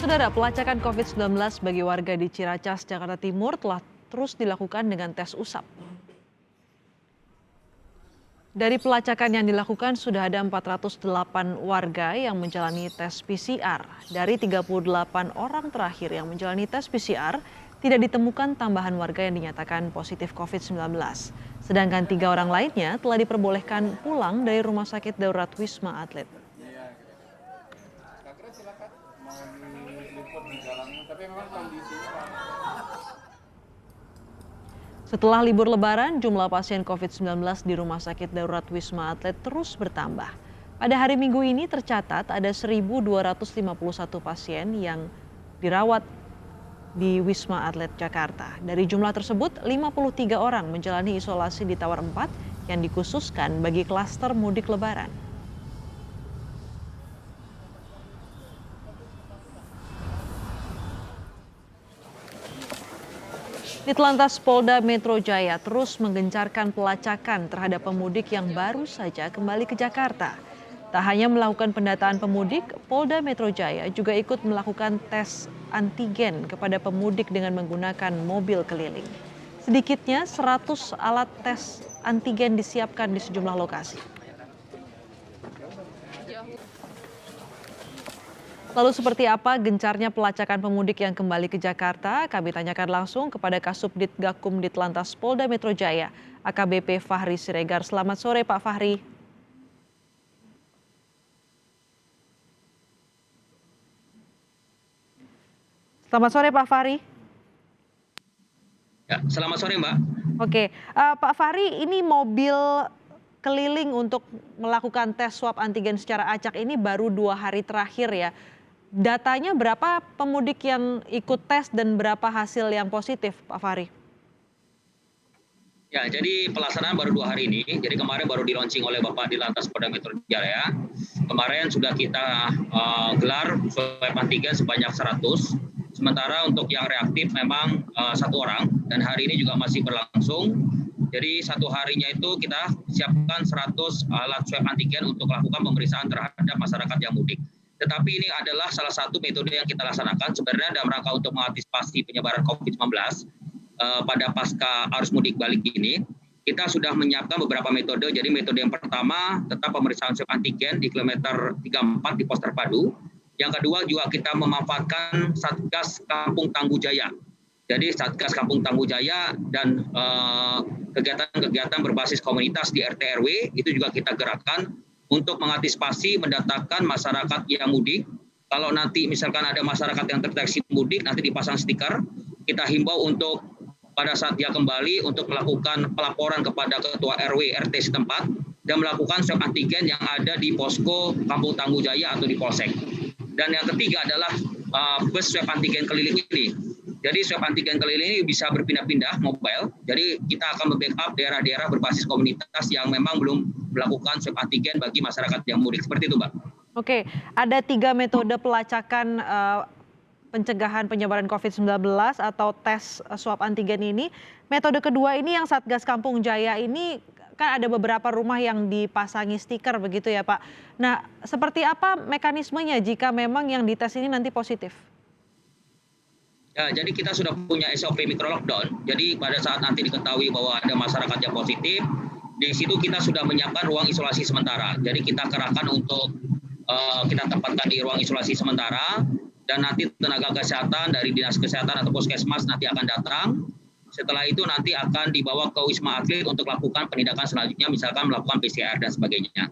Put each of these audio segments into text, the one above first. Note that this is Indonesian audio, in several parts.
Saudara, pelacakan COVID-19 bagi warga di Ciracas, Jakarta Timur telah terus dilakukan dengan tes usap. Dari pelacakan yang dilakukan sudah ada 408 warga yang menjalani tes PCR. Dari 38 orang terakhir yang menjalani tes PCR, tidak ditemukan tambahan warga yang dinyatakan positif COVID-19. Sedangkan 3 orang lainnya telah diperbolehkan pulang dari Rumah Sakit Darurat Wisma Atlet. Silakan mau diliput di dalamnya, tapi memang kondisinya. Setelah libur lebaran, jumlah pasien COVID-19 di Rumah Sakit Darurat Wisma Atlet terus bertambah. Pada hari Minggu ini tercatat ada 1.251 pasien yang dirawat di Wisma Atlet Jakarta. Dari jumlah tersebut, 53 orang menjalani isolasi di Tower 4 yang dikhususkan bagi klaster mudik lebaran. Ditlantas Polda Metro Jaya terus menggencarkan pelacakan terhadap pemudik yang baru saja kembali ke Jakarta. Tak hanya melakukan pendataan pemudik, Polda Metro Jaya juga ikut melakukan tes antigen kepada pemudik dengan menggunakan mobil keliling. Sedikitnya 100 alat tes antigen disiapkan di sejumlah lokasi. Lalu seperti apa gencarnya pelacakan pemudik yang kembali ke Jakarta? Kami tanyakan langsung kepada Kasubdit Gakum Ditlantas Polda Metro Jaya, AKBP Fahri Siregar. Selamat sore Pak Fahri. Selamat sore Pak Fahri. Ya, selamat sore Mbak. Oke, Pak Fahri, ini mobil keliling untuk melakukan tes swab antigen secara acak ini baru 2 hari terakhir ya. Datanya berapa pemudik yang ikut tes dan berapa hasil yang positif, Pak Fahri? Ya, jadi pelaksanaan baru 2 hari ini. Jadi kemarin baru di-launching oleh Bapak Ditlantas Polda Metro Jaya. Kemarin sudah kita gelar swab antigen sebanyak 100. Sementara untuk yang reaktif memang 1 orang dan hari ini juga masih berlangsung. Jadi 1 harinya itu kita siapkan 100 alat swab antigen untuk melakukan pemeriksaan terhadap masyarakat yang mudik. Tetapi ini adalah salah satu metode yang kita laksanakan sebenarnya dalam rangka untuk mengantisipasi penyebaran COVID-19 pada pasca arus mudik balik ini. Kita sudah menyiapkan beberapa metode. Jadi metode yang pertama tetap pemeriksaan swab antigen di kilometer 34 di pos terpadu. Yang kedua juga kita memanfaatkan Satgas Kampung Tangguh Jaya. Jadi Satgas Kampung Tangguh Jaya dan kegiatan-kegiatan berbasis komunitas di RT RW itu juga kita gerakkan untuk mengantisipasi mendatangkan masyarakat yang mudik. Kalau nanti misalkan ada masyarakat yang terdeteksi mudik, nanti dipasang stiker. Kita himbau untuk pada saat dia kembali untuk melakukan pelaporan kepada Ketua RW RT setempat dan melakukan swab antigen yang ada di posko Kampung Tangguh Jaya atau di Polsek. Dan yang ketiga adalah bus swab antigen keliling ini. Jadi swab antigen keliling ini bisa berpindah-pindah mobile. Jadi kita akan membackup daerah-daerah berbasis komunitas yang memang belum melakukan swab antigen bagi masyarakat yang mudik. Seperti itu, Mbak. Oke, ada 3 metode pelacakan pencegahan penyebaran COVID-19 atau tes swab antigen ini. Metode kedua ini yang Satgas Kampung Jaya ini kan ada beberapa rumah yang dipasangi stiker begitu ya Pak. Nah, seperti apa mekanismenya jika memang yang dites ini nanti positif? Ya, jadi kita sudah punya SOP micro lockdown. Jadi pada saat nanti diketahui bahwa ada masyarakat yang positif, di situ kita sudah menyiapkan ruang isolasi sementara. Jadi kita kerahkan untuk kita tempatkan di ruang isolasi sementara dan nanti tenaga kesehatan dari Dinas Kesehatan atau Puskesmas nanti akan datang. Setelah itu nanti akan dibawa ke Wisma Atlet untuk melakukan penindakan selanjutnya, misalkan melakukan PCR dan sebagainya.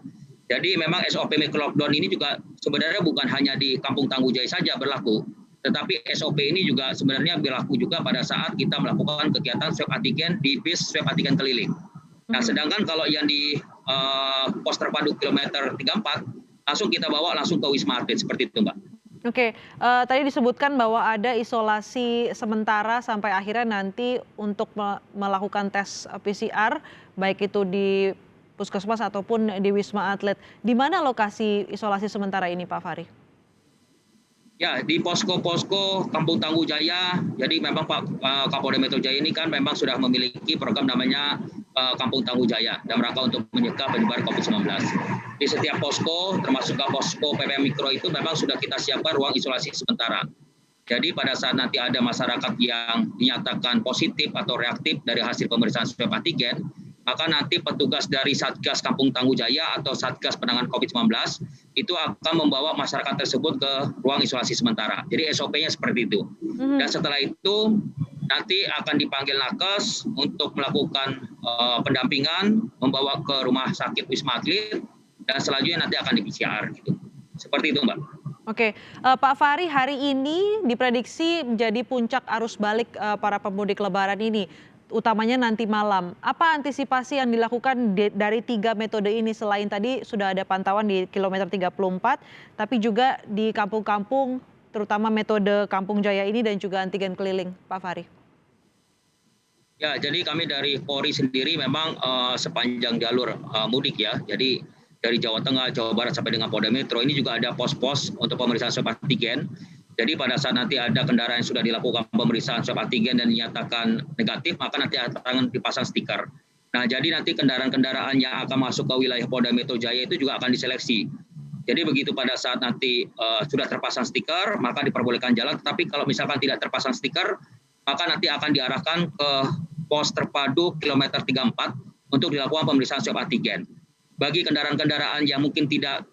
Jadi memang SOP micro lockdown ini juga sebenarnya bukan hanya di Kampung Tangguh Jaya saja berlaku. Tetapi SOP ini juga sebenarnya berlaku juga pada saat kita melakukan kegiatan swab antigen di bis swab antigen keliling. Nah, sedangkan kalau yang di pos terpadu kilometer 34, langsung kita bawa langsung ke Wisma Atlet, seperti itu, Mbak. Oke, tadi disebutkan bahwa ada isolasi sementara sampai akhirnya nanti untuk melakukan tes PCR, baik itu di Puskesmas ataupun di Wisma Atlet. Di mana lokasi isolasi sementara ini, Pak Fahri? Ya, di posko-posko Kampung Tangguh Jaya. Jadi memang Pak Kapolda Metro Jaya ini kan memang sudah memiliki program namanya Kampung Tangguh Jaya dalam rangka untuk mencegah penyebaran COVID-19. di setiap posko, termasuk ke posko PPM Mikro itu memang sudah kita siapkan ruang isolasi sementara. Jadi pada saat nanti ada masyarakat yang dinyatakan positif atau reaktif dari hasil pemeriksaan swab antigen, maka nanti petugas dari Satgas Kampung Tangguh Jaya atau Satgas Penanganan COVID-19 itu akan membawa masyarakat tersebut ke ruang isolasi sementara. Jadi SOP-nya seperti itu. Dan setelah itu nanti akan dipanggil nakes untuk melakukan pendampingan, membawa ke rumah sakit Wisma Atlet, dan selanjutnya nanti akan di PCR. Gitu. Seperti itu, Mbak. Oke, Pak Fahri, hari ini diprediksi menjadi puncak arus balik para pemudik Lebaran ini, utamanya nanti malam. Apa antisipasi yang dilakukan dari 3 metode ini selain tadi sudah ada pantauan di kilometer 34, tapi juga di kampung-kampung, terutama metode Kampung Jaya ini dan juga antigen keliling, Pak Fahri? Ya, jadi kami dari Polri sendiri memang sepanjang jalur mudik ya. Jadi dari Jawa Tengah, Jawa Barat sampai dengan Polda Metro ini juga ada pos-pos untuk pemeriksaan swab antigen. Jadi pada saat nanti ada kendaraan yang sudah dilakukan pemeriksaan swab antigen dan dinyatakan negatif, maka nanti akan dipasang stiker. Nah, jadi nanti kendaraan-kendaraan yang akan masuk ke wilayah Polda Metro Jaya itu juga akan diseleksi. Jadi begitu pada saat nanti sudah terpasang stiker, maka diperbolehkan jalan. Tetapi kalau misalkan tidak terpasang stiker, maka nanti akan diarahkan ke pos terpadu kilometer 34 untuk dilakukan pemeriksaan swab antigen. Bagi kendaraan-kendaraan yang mungkin tidak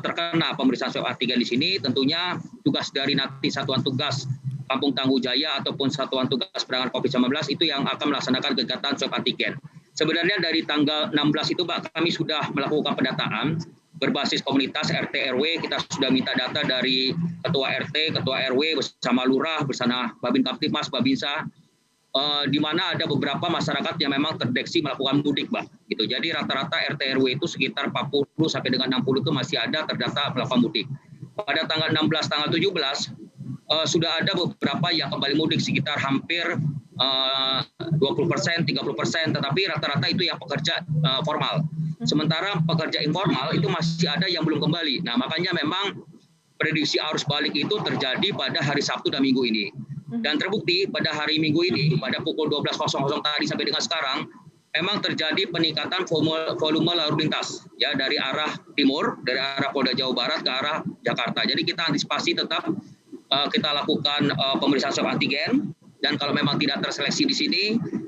terkena pemeriksaan swab antigen di sini, tentunya tugas dari nanti Satuan Tugas Kampung Tangguh Jaya ataupun Satuan Tugas Penanganan COVID-19 itu yang akan melaksanakan kegiatan swab antigen. Sebenarnya dari tanggal 16 itu Pak, kami sudah melakukan pendataan berbasis komunitas RT RW. Kita sudah minta data dari ketua RT, ketua RW bersama lurah, bersama Babin Kaptipmas, Babinsa, di mana ada beberapa masyarakat yang memang terdeteksi melakukan mudik, Mbak. Gitu. Jadi rata-rata RT RW itu sekitar 40 sampai dengan 60 itu masih ada terdata melakukan mudik. Pada tanggal 16, tanggal 17 sudah ada beberapa yang kembali mudik sekitar hampir 20%, 30%, tetapi rata-rata itu yang pekerja formal. Sementara pekerja informal itu masih ada yang belum kembali. Nah, makanya memang prediksi arus balik itu terjadi pada hari Sabtu dan Minggu ini. Dan terbukti pada hari Minggu ini, pada pukul 12.00 tadi sampai dengan sekarang, memang terjadi peningkatan volume lalu lintas ya dari arah timur, dari arah Polda Jawa Barat ke arah Jakarta. Jadi kita antisipasi tetap kita lakukan pemeriksaan swab antigen, dan kalau memang tidak terseleksi di sini,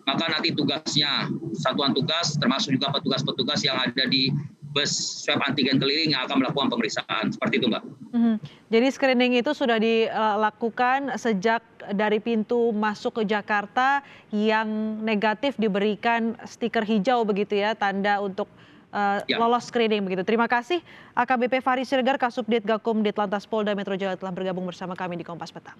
maka nanti tugasnya satuan tugas termasuk juga petugas-petugas yang ada di bus swab antigen keliling yang akan melakukan pemeriksaan. Seperti itu, Mbak. Jadi screening itu sudah dilakukan sejak dari pintu masuk ke Jakarta, yang negatif diberikan stiker hijau begitu ya, tanda untuk lolos screening begitu. Terima kasih AKBP Fahri Siregar, Kasubdit Gakum Ditlantas Polda Metro Jaya telah bergabung bersama kami di Kompas Petang.